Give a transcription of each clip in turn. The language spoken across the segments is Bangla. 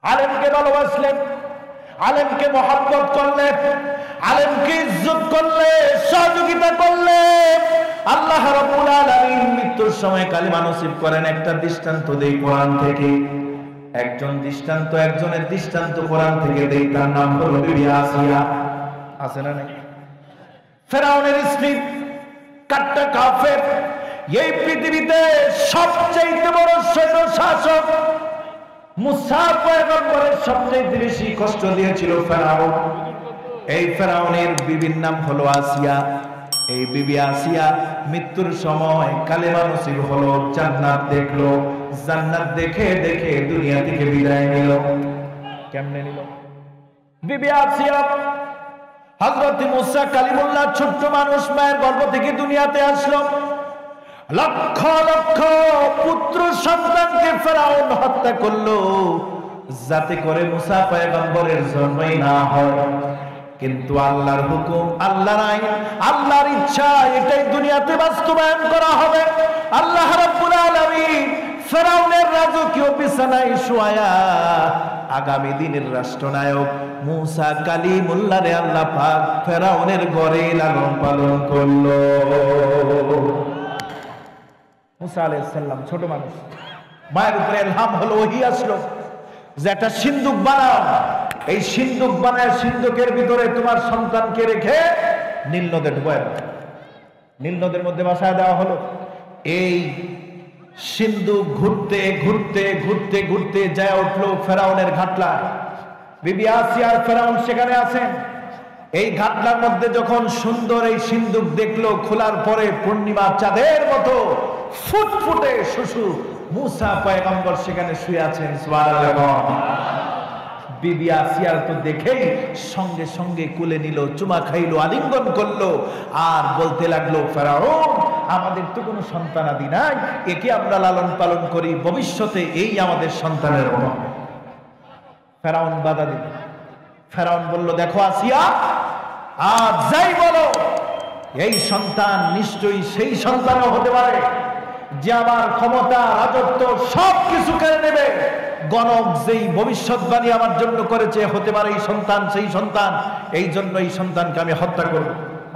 আলেমকে ভালোবাসলেন, আলেমকে মহব্বত করলেন, আলেমকে ইজ্জত করলে, সহযোগিতা করলে আল্লাহ রাব্বুল আলামিন মৃত্যুর সময় কালিমা নসিব করেন। একটা দৃষ্টান্ত দেই কোরআন থেকে, একজনের দৃষ্টান্ত কোরআন থেকে দেই, তার নাম হলো বিবি আসিয়া। আছে না নাই? ফেরাউনের স্ত্রী, কাট্টা কাফের, এই পৃথিবীতে সবচেয়ে বড় সৈন্য শাসক, মুসা পয়গম্বরের সবচেয়ে বেশি কষ্ট দিয়েছিল ফেরাউন। এই ফেরাউনের বিবির নাম হলো আসিয়া। এই বিবি আসিয়া মৃত্যুর সময় কালেমা নসিব হলো, জান্নাত দেখলো। জান্নাত দেখে দেখে দুনিয়া থেকে বিদায় নিল। কেমনে নিল? বিবি আসিয়া হযরত মুসা কালিমুল্লাহ ছোট্ট মানুষ, মায়ের গর্ভ থেকে দুনিয়াতে আসলো। লক্ষ লক্ষ পুত্র সন্তানকে ফেরাউন হত্যা করলো যাতে করে মুসা পয়গম্বরের জন্মই না হয়। কিন্তু আল্লাহর হুকুম, আল্লাহর আইন, আল্লাহর ইচ্ছা, এটাই দুনিয়াতে বাস্তবায়ন করা হবে। আল্লাহ রাব্বুল আলামিন ফেরাউনের রাজকীয় বিছানায় শোয়া আগামী দিনের রাষ্ট্রনায়ক মুসা কালিমুল্লাহরে আল্লাহ পাক ফেরাউনের ঘরে লালন পালন করলো। মুসা আলাইহিস সালাম ছোট মানুষ, মায়ের উপরে ইলহাম হলো, ওহী আসলো যে একটা সিন্দুক বানাও। এই সিন্দুক বানায় সিন্দুকের ভিতরে তোমার সন্তানকে রেখে নীল নদে ডুবায় দাও। নীল নদের মধ্যে ভাসায় দেওয়া হলো। এই সিন্দুক ঘুরতে ঘুরতে ঘুরতে ঘুরতে যায় উঠলো ফেরাউনের ঘাটলায়। বিবি আসিয়া আর ফেরাউন সেখানে আছেন। এই ঘাটলার মধ্যে যখন সুন্দর এই সিন্দুক দেখলো, খোলার পরে পূর্ণিমা চাঁদের মতো ফুটফুটে শিশু মুসা পয়গম্বর সেখানে শুয়ে আছেন। সুবহানাল্লাহ। বিবি আসিয়ার তো দেখেই সঙ্গে সঙ্গে কোলে নিল, চুমা খাইলো, আলিঙ্গন করলো আর বলতে লাগলো, ফেরাউন আমাদের তো কোনো সন্তানাদি নাই, একে আমরা লালন পালন করি, ভবিষ্যতে এই আমাদের সন্তানের হবে। ফেরাউন বাধা দিল। ফেরাউন বলল, দেখো আসিয়া, আর যাই বলো এই সন্তান নিশ্চয়ই সেই সন্তানও হতে পারে যে আমার ক্ষমতা, রাজত্ব সবকিছু কেড়ে নেবে। গণক যেই ভবিষ্যৎবাণী আমার জন্য করেছে, হতে পারে এই সন্তান সেই সন্তান, এই জন্য এই সন্তানকে আমি হত্যা করব।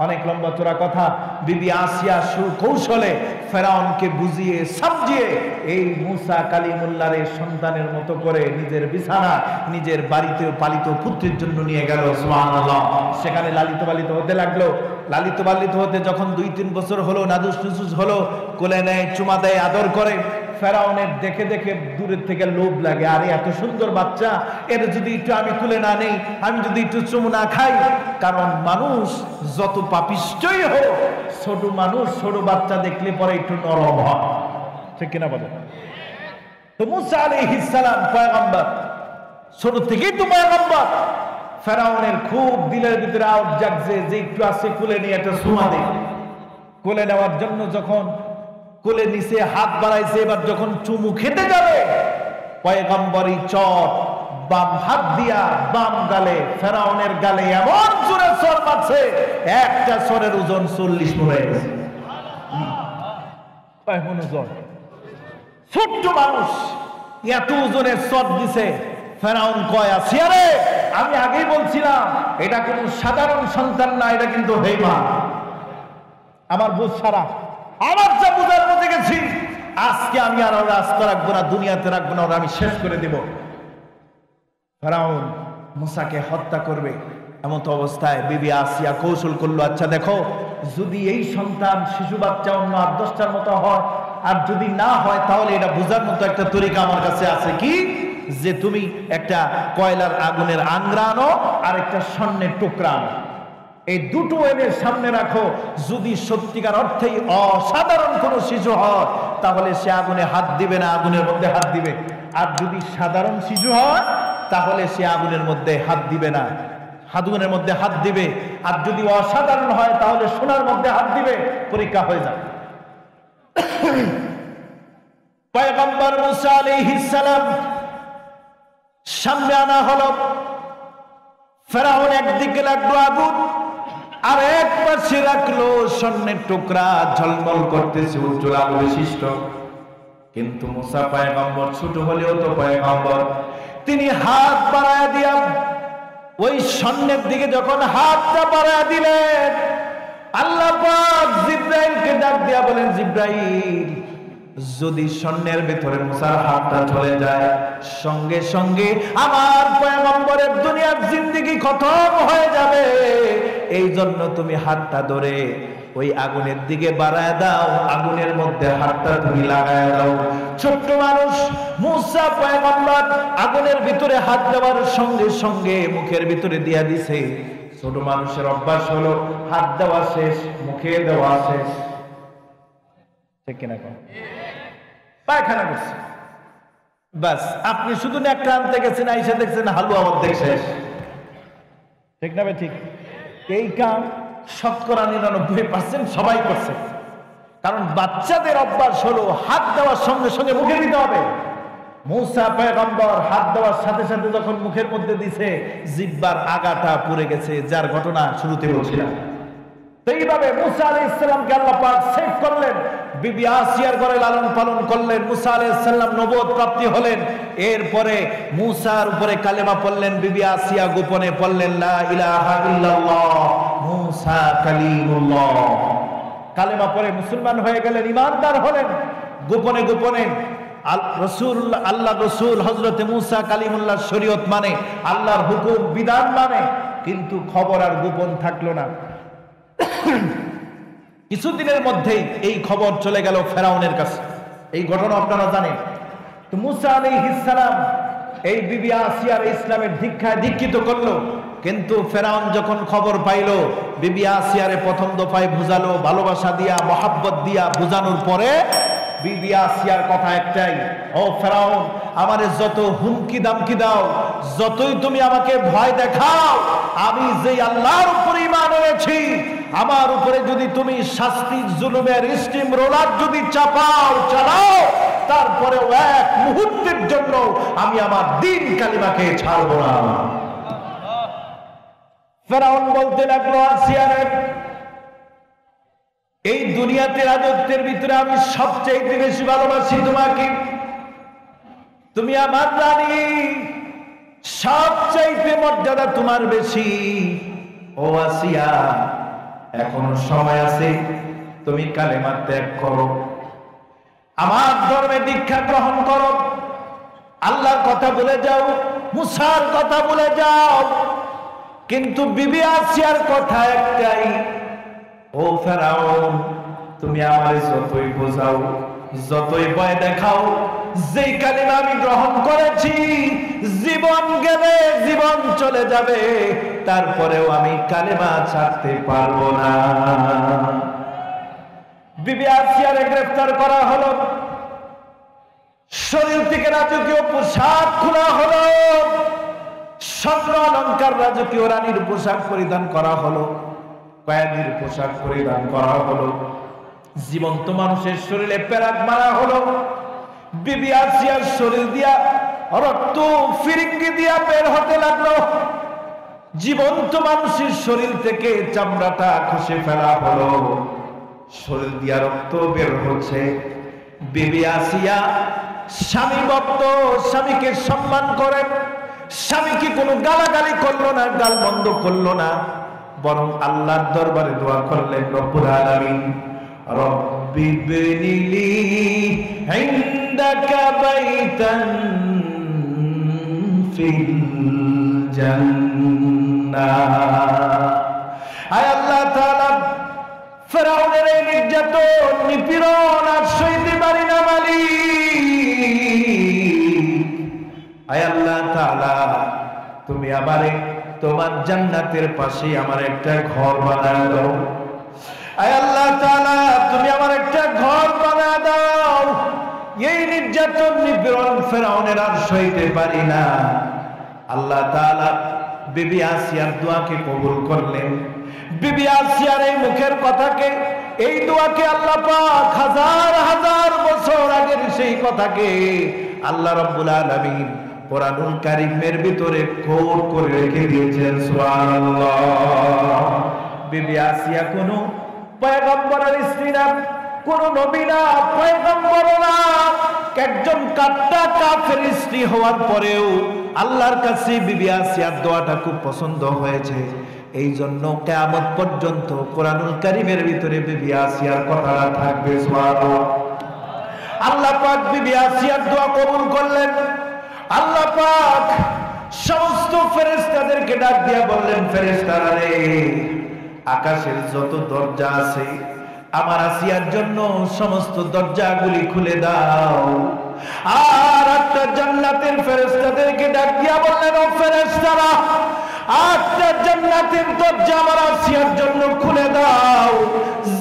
অনেক লম্বা চোরা কথা। বিবি আসিয়া সুকৌশলে ফেরাউনকে বুঝিয়ে সামজিয়ে এই মুসা কালিমুল্লাহর সন্তানের মতো করে নিজের বিছানা, নিজের বাড়িতে পালিত পুত্রের জন্য নিয়ে গেল। সুবহানাল্লাহ। সেখানে লালিত পালিত হতে লাগলো। লালিত পালিত হতে যখন 2-3 বছর হলো, নাদুস নুসুস হলো, কোলে নেয়, চুমা দেয়, আদর করে। ফেরাউনের দেখে দেখে দূরের থেকে লোভ লাগে, আরে এত সুন্দর বাচ্চা, এর যদি একটু আমি তুলে না নেই, আমি যদি একটু চুমু না খাই। কারণ মানুষ যত পাপিষ্ঠই হোক, ছোট মানুষ ছোট বাচ্চা দেখলে পরে একটু নরম হয়, ঠিক কিনা বলে? তো মুসা আলাইহিস সালাম পয়গম্বর, ছোট থেকেই তো পয়গম্বর। ফেরাউনের খুব দিলের ভিতরে আউট জাগছে যে একটু আছে কোলে নিয়ে একটা চুমা দেয়। কোলে নেওয়ার জন্য যখন কোলে নিচে হাত বাড়াইছে, এবার যখন চুমু খেতে যাবে, পয়গম্বরী চর বাম হাত দিয়া বাম গালে, ফেরাউনের গালে এমন জোরে চর মারছে, একটা চরের ওজন 40 মণ হয়ে গেছে। ছোট্ট মানুষ এত ওজনের চর দিছে। ফেরাউন কয়, আসিয়া রে, আমি আগেই বলছিলাম এটা কোনো সাধারণ সন্তান না, এটা কিন্তু হেমান। আমার বুঝ ছাড়া, আমার যা বুঝার বুঝে গেছি, আজকে আমি আর ওরা আস্ত রাখবো না, দুনিয়াতে রাখবো না, ওরা আমি শেষ করে দেব। ফেরাউন মুসাকে হত্যা করবে। এমত অবস্থায় বিবি আসিয়া কৌশল করলো, আচ্ছা দেখো, যদি এই সন্তান শিশু বাচ্চা অন্য 8-10টার মতো হয়, আর যদি না হয়, তাহলে এটা বোঝার মতো একটা তরিকা আমার কাছে আছে। কি? যে তুমি একটা কয়লার আগুনের আংরা আনো আর একটা স্বর্ণের টুকরা আনো, এই দুটো এনে সামনে রাখো। যদি সত্যিকার অর্থেই অসাধারণ কোনো শিশু হয়, তাহলে সে আগুনে হাত দিবে না, আগুনের মধ্যে হাত দিবে। আর যদি সাধারণ শিশু হয়, তাহলে সে আগুনের মধ্যে হাত দিবে না, আগুনের মধ্যে হাত দিবে। আর যদি অসাধারণ হয়, তাহলে সোনার মধ্যে হাত দিবে। পরীক্ষা হয়ে যাবে। পয়গম্বর মুসা আলাইহিস সালাম সামনে আনা হলো। ফেরাউন একদিকে লাগলো আগুন, আর এক পাশে রাখলো স্বর্ণের টুকরা, ঝলমল করতেছে, উজ্জ্বল আলো বিশিষ্ট। কিন্তু মুসা পয়গম্বর ছোট হলেও তো পয়গম্বর, তিনি হাত বাড়ায় দিয়া ওই স্বর্ণের দিকে যখন হাতটা বাড়ায় দিলেন, আল্লাহ পাক জিব্রাইলকে ডাক দিয়া বলেন, জিব্রাইল, যদি স্বর্ণের ভিতরে মুসার হাতটা চলে যায়, সঙ্গে সঙ্গে আমার পয়গম্বরের দুনিয়ার জিন্দেগি খতম হয়ে যাবে। এই জন্য তুমি হাতটা ধরে ওই আগুনের দিকে বাড়ায় দাও, আগুনের মধ্যে হাতটা তুমি লাগায় দাও। ছোট্ট মানুষ মুসা পয়গম্বর আগুনের ভিতরে হাত দেওয়ার সঙ্গে সঙ্গে মুখের ভিতরে দিয়া দিছে। ছোট মানুষের অভ্যাস হলো হাত দেওয়া শেষ, মুখে দেওয়া শেষ, ঠিক কিনা? পায়খানা করছে, বাস আপনি শুধু একটা আনতে গেছেন, আইসা দেখছেন হালুয়া অর্ধেক শেষ, ঠিক না? ঠিক। এই কাম 99% সবাই করছে, কারণ বাচ্চাদের অভ্যাস হলো হাত দেওয়ার সঙ্গে সঙ্গে মুখে দিতে হবে। মুসা পয়গম্বর হাত দেওয়ার সাথে সাথে যখন মুখের মধ্যে দিছে, জিহ্বার আগাটা পুড়ে গেছে, যার ঘটনা শুরুতে বলছিলাম। তো এইভাবে মুসা আলাইহিস সালামকে আল্লাহ পাক সেভ করলেন, বিবি আসিয়ার ঘরে লালন পালন করলেন। মুসা আলাইহিস সালাম নবুয়ত প্রাপ্তি হলেন। এরপরে মুসার উপরে কালেমা পড়লেন, বিবি আসিয়া গোপনে পড়লেন লা ইলাহা ইল্লাল্লাহ মুসা কালিমুল্লাহ। কালেমা পড়ে মুসলমান হয়ে গেলেন, ঈমানদার হলেন। গোপনে গোপনে আল্লাহ রসুল হযরতে মুসা কালিমুল্লাহ শরীয়ত মানে, আল্লাহর হুকুম বিধান মানে, কিন্তু খবর আর গোপন থাকলো না। কিছুদিনের মধ্যেই এই খবর চলে গেল ফেরাউনের কাছে। এই ঘটনা আপনারা জানেন। তো মুসা আলাইহিস সালাম এই বিবি আসিয়ার ইসলামের দীক্ষায় দীক্ষিত করলো, কিন্তু ফেরাউন যখন খবর পাইলো, বিবি আসিয়ারে প্রথম দফায় বুঝালো, ভালোবাসা দিয়া মহাব্বত দিয়া বুঝানোর পরে বিবি আসিয়ার কথা একটাই, ও ফেরাউন, আমারে যত হুমকি দামকি দাও, যতই তুমি আমাকে ভয় দেখাও, আমি যেই আল্লাহর উপর ঈমান এনেছি, আমার উপরে যদি তুমি শাস্তি জুলুমের স্টিম রোলার যদি চালাও, তারপরেও এক মুহূর্তের জন্য আমি আমার দ্বীন কালিমাকে ছাড়বো না। ফেরাউন বলতে লাগলো, আসিয়ারে, এই দুনিয়াতে রাজত্বের ভিতরে আমি সবচেয়ে বেশি ভালোবাসি তোমাকে, তুমি আমার রানী, সবচাইতে মর্যাদা তোমার বেশি। ও আসিয়া, এখনো সময় আছে, তুমি কালেমা ত্যাগ করো, আমার ধর্মে দীক্ষা গ্রহণ করো, আল্লাহর কথা বলে যাও, মুসার কথা বলে যাও। কিন্তু বিবি আসিয়ার কথা একটাই, ও ফেরাউন, তুমি আমার যতই বোঝাও, যতই ভয় দেখাও, যেই কালিমা আমি গ্রহণ করেছি, জীবন গেলে জীবন চলে যাবে, তারপরেও আমি কালিমা ছাড়তে পারবো না। বিবি আসিয়ারে গ্রেফতার করা হলো, শরীর থেকে রাজকীয় পোশাক খোলা হলো, স্বর্ণ অলংকার রাজকীয় রানীর পোশাক পরিধান করা হলো, কয়েদির পোশাক পরিধান করা হলো, জীবন্ত মানুষের শরীরে প্যারাক মারা হলো। বিবি আসিয়ার শরীর দিয়া রক্ত ফিরিঙ্গি দিয়া বের হতে লাগলো, জীবন্ত মানুষের শরীর থেকে চামড়াটা খসে ফেলা হলো, শরীর দিয়া রক্ত বের হচ্ছে। বিবি আসিয়া স্বামী ভক্ত, স্বামীকে সম্মান করেন, স্বামীকে কোনো গালাগালি করলো না, গাল বন্ধ করলো না, বরং আল্লাহর দরবারে দোয়া করলেন, রব্বুল আলামিন, রব্বি বিনিলি ইনদাকা বাইতান ফিল জান্নাহ। আয় আল্লাহ তাআলা, ফেরাউনের এই নির্যাতন নিপীড়ন আর সইতে পারি না মালিক। আয় আল্লাহ তাআলা, তুমি আমারে তোমার জান্নাতের পাশে আমার একটা ঘর বানায় দাও। আয় আল্লাহ তাআলা, তুমি আমার একটা ঘর বানায় দাও। এই নির্যাতন নিপীড়ন ফেরাউনের আর সইতে পারি না। আল্লাহ তাআলা বিবি আসিয়ার দোয়াকে কবুল করলেন। বিবি আসিয়ার এই মুখের কথাকে, এই দোয়াকে আল্লাহ পাক হাজার হাজার বছর আগের সেই কথাকে আল্লাহ রাব্বুল আলামিন কোরআনুল কারীমের ভিতরে কোড করে রেখে দিয়েছেন। সুবহানাল্লাহ। বিবি আসিয়া কোনো পয়গম্বরের স্ত্রী না, কোন নবী না, পয়গম্বর না, একজন কাট্টা কাফের স্ত্রী হওয়ার পরেও আল্লাহর কাছে বিবি আসিয়ার দোয়াটা খুব পছন্দ হয়েছে। এই জন্য কিয়ামত পর্যন্ত কোরআনুল কারীমের ভিতরে বিবি আসিয়ার কথাটা থাকবে। সুবহানাল্লাহ। আল্লাহ পাক বিবি আসিয়ার দোয়া কবুল করলেন। আল্লাহ পাক সমস্ত ফেরেশতাদেরকে ডাক দিয়া বললেন, ফেরেশতারা রে, আকাশের যত দরজা আছে আমার আসিয়ার জন্য সমস্ত দরজাগুলি খুলে দাও। আর আটটা জান্নাতের ফেরেশতাদেরকে ডাক দিয়া বললেন, ও ফেরেশতারা, আটটা জান্নাতের দরজা আমার আসিয়ার জন্য খুলে দাও।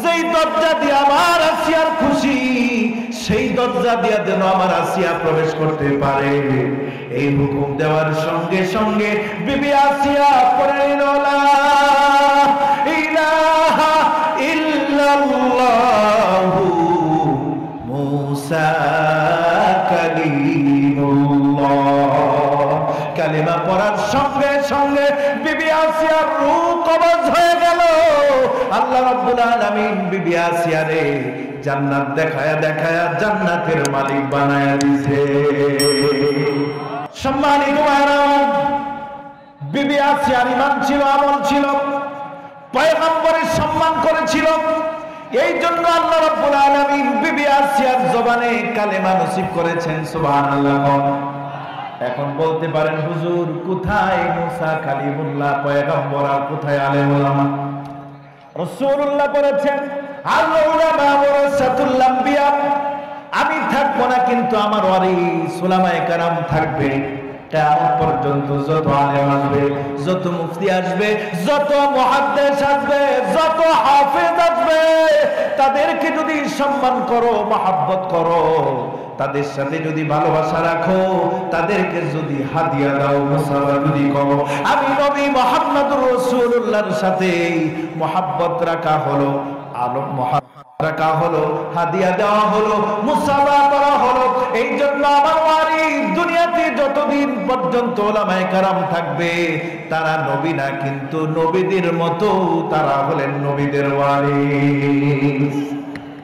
যেই দরজা দিয়ে আমার আসিয়ার খুশি, সেই দরজা দিয়ে যেন আমার আসিয়া প্রবেশ করতে পারে। এই হুকুম দেওয়ার সঙ্গে সঙ্গে বিবি আসিয়া পড়ে লা ইলাহা ইল্লাল্লাহু মুসা কালিমুল্লাহ কালিমা পড়ার সঙ্গে সঙ্গে বিবি আসিয়ার রূহ কবজ হয়ে গেল। আল্লাহ রাব্বুল আলামিন বিবি আসিয়ারে জান্নাত দেখায়া দেখায়া জান্নাতের মালিক বানায়া দিয়েছে। সম্মানিত ভাইরা, বিবি আসিয়ার ঈমান ছিল, আমল ছিল, পয়গম্বরের সম্মান করেছিল। এই জন্য আল্লাহ রাব্বুল আলামিন বিবি আসিয়ার জবানে কালেমা নসিব করেছেন। সুবহানাল্লাহ। এখন বলতে পারেন, হুজুর কোথায় মুসা কালিমুল্লাহ পয়গম্বর আর কোথায় আলেম ওলামা? রাসূলুল্লাহ বলেছেন, আল উলামা ওয়ারাসাতুল আম্বিয়া। আমি থাকবো না, কিন্তু আমার ওয়ারিস উলামায়ে কেরাম থাকবে। কিয়ামত পর্যন্ত যত আলেম আসবে, যত মুফতি আসবে, যত মুহাদ্দিস আসবে, যত হাফেজ আসবে, তাদেরকে যদি সম্মান করো, মহব্বত করো, তাদের সাথে যদি ভালোবাসা রাখো, তাদেরকে যদি হাদিয়া দাও, মুসাফা যদি করো, আমি নবী মুহাম্মদুর রাসূলুল্লাহর সাথে মহব্বত রাখা হলো, আলো রাখা হলো, হাদিয়া দেওয়া হলো, মুসাফা করা হলো। এই জন্য আমার ওয়ারিস দুনিয়াতে যতদিন পর্যন্ত উলামায়ে কেরাম থাকবে, তারা নবী না, কিন্তু নবীদের মতো তারা হলেন নবীদের ওয়ারিস।